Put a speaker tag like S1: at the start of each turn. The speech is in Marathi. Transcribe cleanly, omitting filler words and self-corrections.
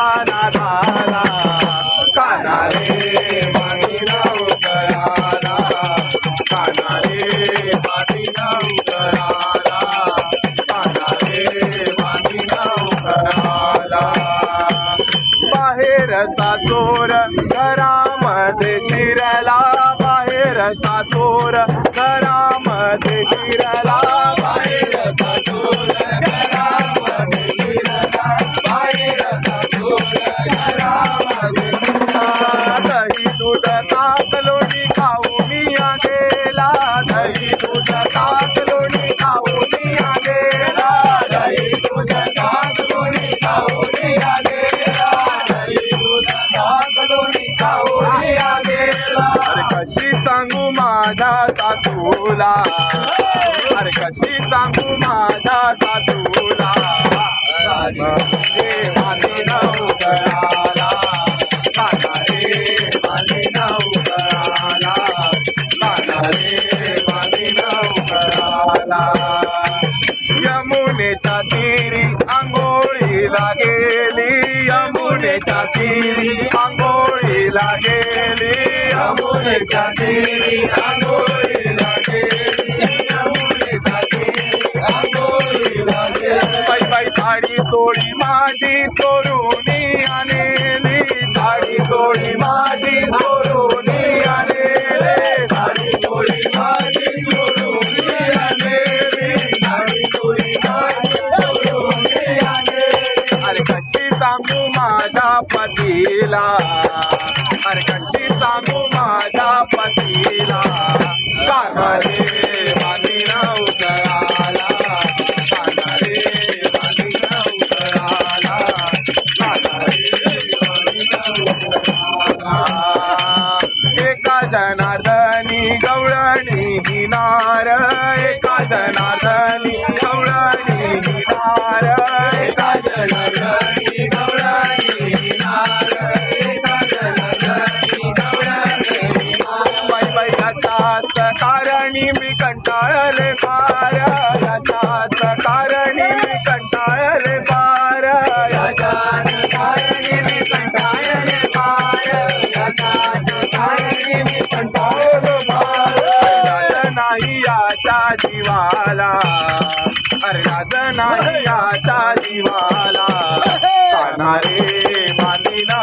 S1: काना झाला काना रे मातीला उतराला काना रे मातीला उतराला काना रे मातीला उतराला बाहेरचा चोर घरामध्ये शिरला बाहेरचा चोर घरामध्ये शिरला बाहेरचा चोर घरामध्ये शिरला बाहेरचा चोर घरामध्ये शिरला दही दूध ताक लोणी खाऊन या गेला दही दूध ताक लोणी खाऊन या गेला दही दूध ताक लोणी खाऊन या गेला दही दूध ताक लोणी खाऊन या गेला अरे कशी सांगू माझ्या सासूला अरे कशी सांगू माझ्या सासूला रे मातीला उतराला काना रे मातीला उतराला काना रे मातीला उतराला यमुनेच्या तीरी आंघोळीला गेली यमुनेच्या तीरी आंघोळीला गेली यमुनेच्या तीरी आंघोळीला गेली यमुनेच्या तीरी आंघोळीला गेली बाई बाई साडी चोळी माझी चोरूनी आणेली साडी चोळी माझी चोरूनी आणेली साडी चोळी माझी चोरूनी आणेली साडी चोळी माझी चोरूनी आणेली अरे कशी सांगू माझ्या पतीला अरे कशी सांगू माझ्या पतीला काना रे मातीला उतराला काना रे मातीला उतराला काना रे मातीला उतराला एका जनार्दनी गवळणी हिनार एका जनार्दनी गवळणी हिनार एका जनार्दनी गवळणी हिनार एका जनार्दनी गवळणी हिनार बाई बाई याच्याच कारणी मी कंटाळले फार याच्याच कारणी मी कंटाळले फार याच्याच कारणी मी कंटाळले फार याच्याच कारणी मी कंटाळले फार लाज नाही याच्या जीवाला अरे लाज नाही याच्या जीवाला काना रे मातीला